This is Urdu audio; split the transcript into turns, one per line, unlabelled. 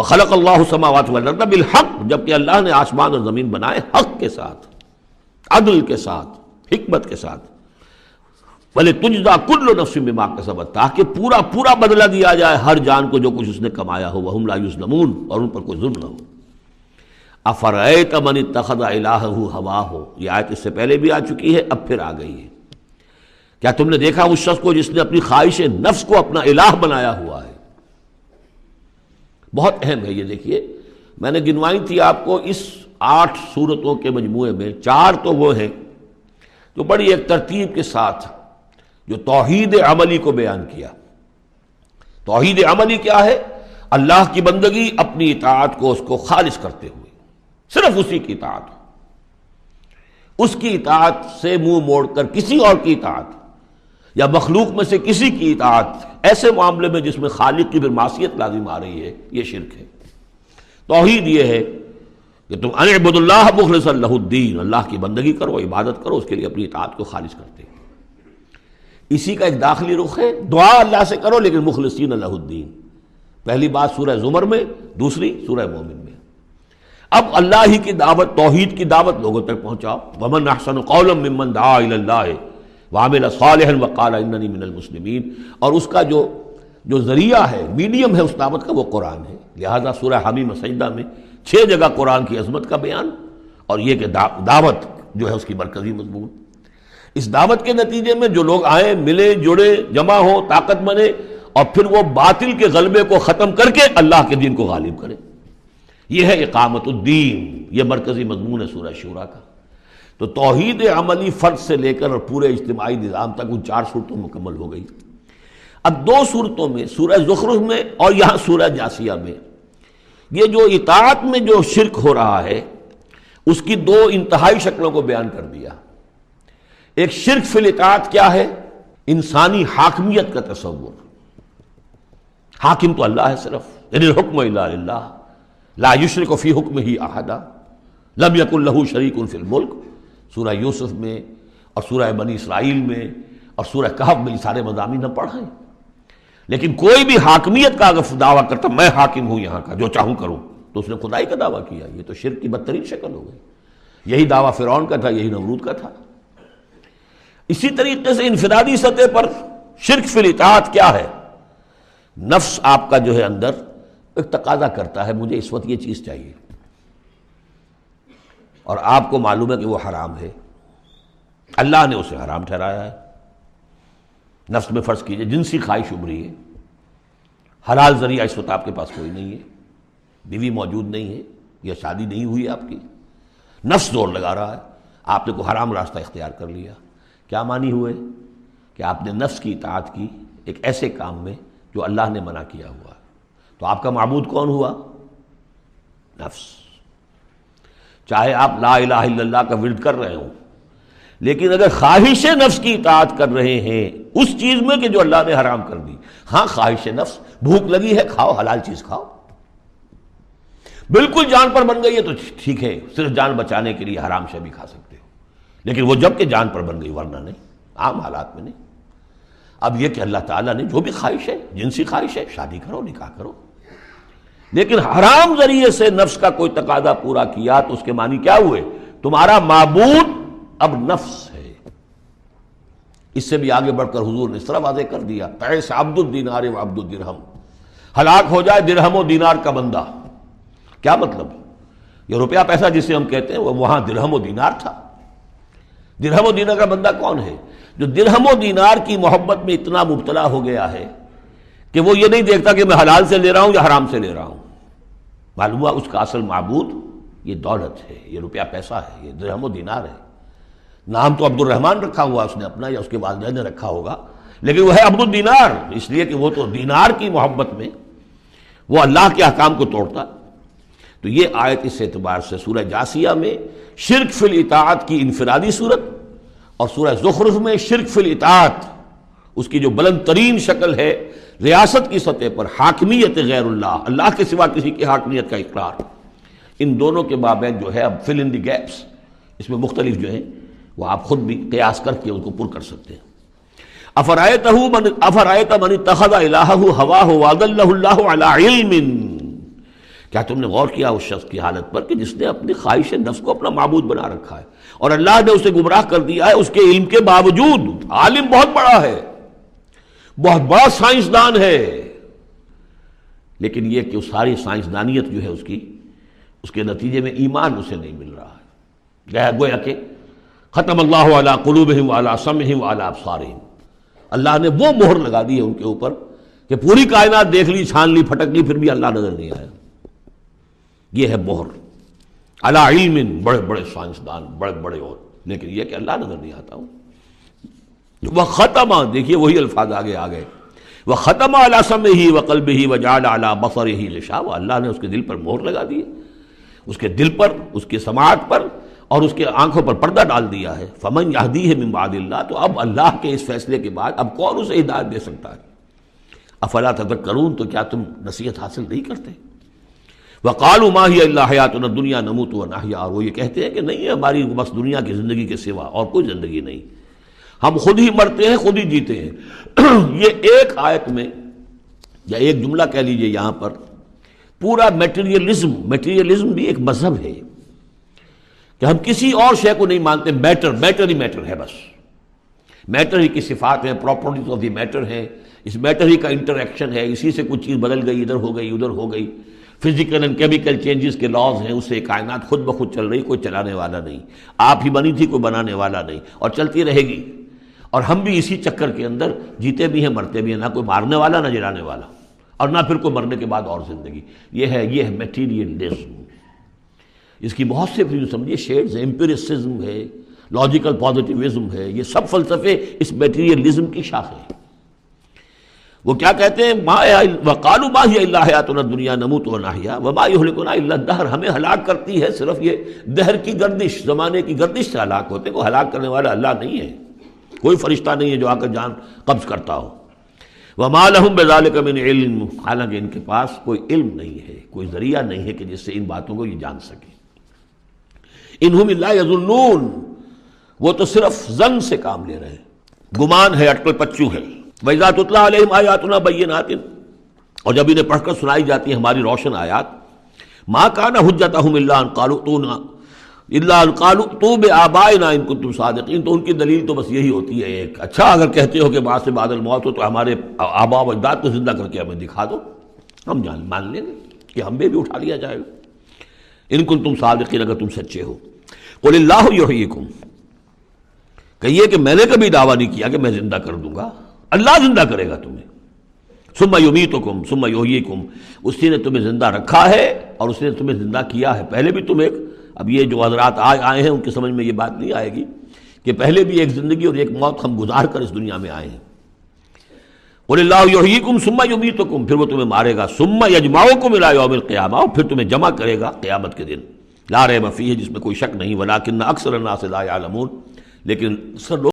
وخلق اللہ السماوات والارض بالحق، جبکہ اللہ نے آسمان اور زمین بنائے حق کے ساتھ، عدل کے ساتھ، حکمت کے ساتھ۔ وَلِتُجْزَىٰ كُلُّ نَفْسٍ بِمَا كَسَبَتْ، تاکہ پورا بدلہ دیا جائے ہر جان کو جو کچھ اس نے کمایا ہو، وَهُمْ لَا يُظْلَمُونَ، اور ان پر کوئی ظلم نہ ہو۔ أَفَرَأَيْتَ مَنِ اتَّخَذَ إِلَٰهَهُ هَوَاهُ، یہ آیت اس سے پہلے بھی آ چکی ہے، اب پھر آ گئی ہے۔ کیا تم نے دیکھا اس شخص کو جس نے اپنی خواہش نفس کو اپنا الہ بنایا ہوا ہے؟ بہت اہم ہے یہ، دیکھیے میں نے گنوائی تھی آپ کو، اس 8 سورتوں کے مجموعے میں 4 تو وہ ہیں جو بڑی ایک ترتیب کے ساتھ جو توحید عملی کو بیان کیا۔ توحید عملی کیا ہے؟ اللہ کی بندگی، اپنی اطاعت کو اس کو خالص کرتے ہوئے، صرف اسی کی اطاعت، اس کی اطاعت سے منہ موڑ کر کسی اور کی اطاعت یا مخلوق میں سے کسی کی اطاعت ایسے معاملے میں جس میں خالق کی پھر معصیت لازم آ رہی ہے، یہ شرک ہے۔ توحید یہ ہے کہ تم اعبد اللہ مخلصا لہ الدین، اللہ کی بندگی کرو، عبادت کرو، اس کے لیے اپنی اطاعت کو خالص کرتے ہیں۔ اسی کا ایک داخلی رخ ہے، دعا اللہ سے کرو لیکن مخلصین لہ الدین، پہلی بات سورہ زمر میں، دوسری سورہ مومن میں۔ اب اللہ ہی کی دعوت، توحید کی دعوت لوگوں تک پہنچاؤ۔ ومن احسن قولا ممن دعا الی اللہ وعمل صالحا وقال اننی من المسلمین، اور اس کا جو ذریعہ ہے، میڈیم ہے اس دعوت کا، وہ قرآن ہے۔ لہذا سورہ حمیم سجدہ میں 6 جگہ قرآن کی عظمت کا بیان، اور یہ کہ دعوت جو ہے اس کی مرکزی مضمون۔ اس دعوت کے نتیجے میں جو لوگ آئیں، ملے، جڑے، جمع ہو، طاقت بنے، اور پھر وہ باطل کے غلبے کو ختم کر کے اللہ کے دین کو غالب کرے، یہ ہے اقامت الدین، یہ مرکزی مضمون ہے سورہ شورا کا۔ تو توحید عملی فرد سے لے کر اور پورے اجتماعی نظام تک ان 4 صورتوں مکمل ہو گئی۔ اب 2 صورتوں میں، سورہ زخرف میں اور یہاں سورہ جاثیہ میں، یہ جو اطاعت میں جو شرک ہو رہا ہے اس کی 2 انتہائی شکلوں کو بیان کر دیا۔ ایک شرک فی الاطاعت کیا ہے؟ انسانی حاکمیت کا تصور، حاکم تو اللہ ہے صرف، ان الحکم الا للہ لا یشرک فی حکمہ احدا لم یکن لہ شریک فی الملک، سورہ یوسف میں اور سورہ بنی اسرائیل میں اور سورہ کہف میں یہ سارے مضامین ہم پڑھیں۔ لیکن کوئی بھی حاکمیت کا اگر دعویٰ کرتا میں حاکم ہوں یہاں کا، جو چاہوں کروں، تو اس نے خدائی کا دعویٰ کیا، یہ تو شرک کی بدترین شکل ہو گئی۔ یہی دعویٰ فرعون کا تھا، یہی نمرود کا تھا۔ اسی طریقے سے انفرادی سطح پر شرک فی الاطاعت کیا ہے؟ نفس آپ کا جو ہے اندر ایک تقاضا کرتا ہے مجھے اس وقت یہ چیز چاہیے، اور آپ کو معلوم ہے کہ وہ حرام ہے، اللہ نے اسے حرام ٹھہرایا ہے۔ نفس میں فرض کیجئے جنسی خواہش ابھری ہے، حلال ذریعہ اس وقت آپ کے پاس کوئی نہیں ہے، بیوی موجود نہیں ہے یا شادی نہیں ہوئی آپ کی، نفس زور لگا رہا ہے، آپ نے کوئی حرام راستہ اختیار کر لیا۔ کیا معنی ہوئے؟ کہ آپ نے نفس کی اطاعت کی ایک ایسے کام میں جو اللہ نے منع کیا ہوا، تو آپ کا معبود کون ہوا؟ نفس۔ چاہے آپ لا الہ الا اللہ کا ورد کر رہے ہوں، لیکن اگر خواہش نفس کی اطاعت کر رہے ہیں اس چیز میں کہ جو اللہ نے حرام کر دی، ہاں خواہش نفس، بھوک لگی ہے کھاؤ، حلال چیز کھاؤ، بالکل جان پر بن گئی ہے تو ٹھیک ہے، صرف جان بچانے کے لیے حرام شے بھی کھا سکتے ہو، لیکن وہ جب کہ جان پر بن گئی، ورنہ نہیں، عام حالات میں نہیں۔ اب یہ کہ اللہ تعالیٰ نے جو بھی خواہش ہے، جنسی خواہش ہے، شادی کرو، نکاح کرو، لیکن حرام ذریعے سے نفس کا کوئی تقاضا پورا کیا تو اس کے معنی کیا ہوئے؟ تمہارا معبود اب نفس ہے۔ اس سے بھی آگے بڑھ کر حضور نے اس طرح واضح کر دیا، تعس عبد الدینار و عبد الدرہم، ہلاک ہو جائے درہم و دینار کا بندہ۔ کیا مطلب؟ یہ روپیہ پیسہ جسے ہم کہتے ہیں وہ وہاں درہم و دینار تھا۔ درہم و دینار کا بندہ کون ہے؟ جو درہم و دینار کی محبت میں اتنا مبتلا ہو گیا ہے کہ وہ یہ نہیں دیکھتا کہ میں حلال سے لے رہا ہوں یا حرام سے لے رہا ہوں، معلوم ہوا اس کا اصل معبود یہ دولت ہے، یہ روپیہ پیسہ ہے، یہ درہم و دینار ہے۔ نام تو عبد الرحمن رکھا ہوا اس نے اپنا یا اس کے والدین نے رکھا ہوگا، لیکن وہ ہے عبد الدینار، اس لیے کہ وہ تو دینار کی محبت میں وہ اللہ کے احکام کو توڑتا۔ تو یہ آیت اس اعتبار سے سورہ جاثیہ میں شرک فی الاطاعت کی انفرادی صورت، اور سورہ زخرف میں شرک فی الاطاعت اس کی جو بلند ترین شکل ہے ریاست کی سطح پر، حاکمیت غیر اللہ، اللہ کے سوا کسی کی حاکمیت کا اقرار، ان دونوں کے مابین جو ہے اب فل ان دی گیپس، اس میں مختلف جو ہیں وہ آپ خود بھی قیاس کر کے ان کو پر کر سکتے ہیں۔ افرأیت من اتخذ الہہ ہواہ واضلہ اللہ علی علم، کیا تم نے غور کیا اس شخص کی حالت پر کہ جس نے اپنی خواہش نفس کو اپنا معبود بنا رکھا ہے، اور اللہ نے اسے گمراہ کر دیا ہے اس کے علم کے باوجود۔ عالم بہت بڑا ہے، بہت بڑا سائنسدان ہے، لیکن یہ کہ اس ساری سائنسدانیت جو ہے اس کے نتیجے میں ایمان اسے نہیں مل رہا ہے۔ گویا کہ ختم اللہ علی قلوبہم وعلی سمعہم وعلی ابصارہم، اللہ نے وہ مہر لگا دی ہے ان کے اوپر کہ پوری کائنات دیکھ لی، چھان لی، پھٹک لی، پھر بھی اللہ نظر نہیں آیا۔ یہ ہے مہر علی علم، بڑے بڑے سائنسدان، بڑے بڑے، اور لیکن یہ کہ اللہ نظر نہیں آتا ہوں۔ وہ ختم، دیکھیے وہی الفاظ آگے آ گئے، وہ ختم علی سمعہ وقلبہ وجعل علی بصرہ غشاوہ، اللہ نے اس کے دل پر مہر لگا دی، اس کے دل پر، اس کی سماعت پر اور اس کے آنکھوں پر پردہ ڈال دیا ہے۔ فمن یہدیہ من بعد اللہ، تو اب اللہ کے اس فیصلے کے بعد اب کون اسے ہدایت دے سکتا ہے؟ افلا تذکرون، تو کیا تم نصیحت حاصل نہیں کرتے؟ وقالوا ما هي الا حیاتنا الدنیا نموت ونحیا، اور وہ یہ کہتے ہیں کہ نہیں ہے ہماری بس دنیا کی زندگی کے سوا اور کوئی زندگی نہیں، ہم خود ہی مرتے ہیں خود ہی جیتے ہیں۔ یہ ایک آیت میں یا ایک جملہ کہہ لیجئے یہاں پر پورا میٹیریلزم بھی ایک مذہب ہے کہ ہم کسی اور شے کو نہیں مانتے، میٹر ہی میٹر ہے، بس میٹر ہی کی صفات ہیں، پراپرٹیز آف دی میٹر ہیں، اس میٹر ہی کا انٹریکشن ہے، اسی سے کچھ چیز بدل گئی، ادھر ہو گئی ادھر ہو گئی، فزیکل اینڈ کیمیکل چینجز کے لاز ہیں، اس سے کائنات خود بخود چل رہی، کوئی چلانے والا نہیں، آپ ہی بنی تھی کوئی بنانے والا نہیں، اور چلتی رہے گی، اور ہم بھی اسی چکر کے اندر جیتے بھی ہیں مرتے بھی ہیں، نہ کوئی مارنے والا نہ جلانے والا، اور نہ پھر کوئی مرنے کے بعد اور زندگی۔ یہ ہے میٹیریلزم، اس کی بہت سے پھر سمجھیے شیڈز ہیں، امپیریسزم ہے، لاجیکل پازیٹیوزم ہے، یہ سب فلسفے اس میٹیریلزم کی شاخیں ہیں۔ وہ کیا کہتے ہیں؟ وقالوا ما هي الا حیاتنا الدنیا نموت ونحیا وما یہلکنا الا الدہر، ہمیں ہلاک کرتی ہے صرف یہ دہر کی گردش، زمانے کی گردش سے ہلاک ہوتے ہیں، کوئی ہلاک کرنے والا اللہ نہیں ہے، کوئی فرشتہ نہیں ہے جو آ کر جان قبض کرتا ہو۔ وما لهم بذلک من علم، حالانکہ ان کے پاس کوئی علم نہیں ہے، کوئی ذریعہ نہیں ہے کہ جس سے ان باتوں کو یہ جان سکے۔ انہم الا یظنون، وہ تو صرف ظن سے کام لے رہے ہیں، گمان ہے، اٹکل پچو ہے۔ وَإِذَا تُتْلَىٰ عَلَيْهِمْ آيَاتُنَا بَيِّنَاتٍ، اور جب انہیں پڑھ کر سنائی جاتی ہیں ہماری روشن آیات، مَا كَانَ حُجَّتُهُمْ إِلَّا أَن قَالُوا ائْتُوا بِآبَائِنَا إِن كُنتُمْ صَادِقِينَ، تو ان کی دلیل تو بس یہی ہوتی ہے ایک، اچھا اگر کہتے ہو کہ بعد سے بعد الموت ہو تو ہمارے آباء و اجداد کو زندہ کر کے ہمیں دکھا دو، ہم مان لیں گے کہ ہم بھی اٹھا لیا جائے گا، ان کنتم صادقین، اگر تم سچے ہو۔ قُلِ اللَّهُ يُحْيِيكُمْ، کہیے کہ میں نے کبھی دعویٰ نہیں کیا کہ میں زندہ کر دوں گا، اللہ زندہ کرے گا تمہیں۔ ثم یمیتکم ثم یحییکم، اسی نے تمہیں زندہ رکھا ہے اور اس نے تمہیں زندہ کیا ہے۔ پہلے بھی تم ایک، اب یہ جو حضرات آئے ہیں ان کی سمجھ میں یہ بات نہیں آئے گی کہ پہلے بھی ایک زندگی اور ایک موت ہم گزار کر اس دنیا میں آئے ہیں۔ قل اللہ یحییکم ثم یمیتکم، پھر وہ تمہیں مارے گا، ثم یجمعکم الی یوم القیامہ، اور پھر تمہیں جمع کرے گا قیامت کے دن، لا ریب فیہ، جس میں کوئی شک نہیں، ولکن اکثر الناس لا یعلمون، لیکن اکثر لوگ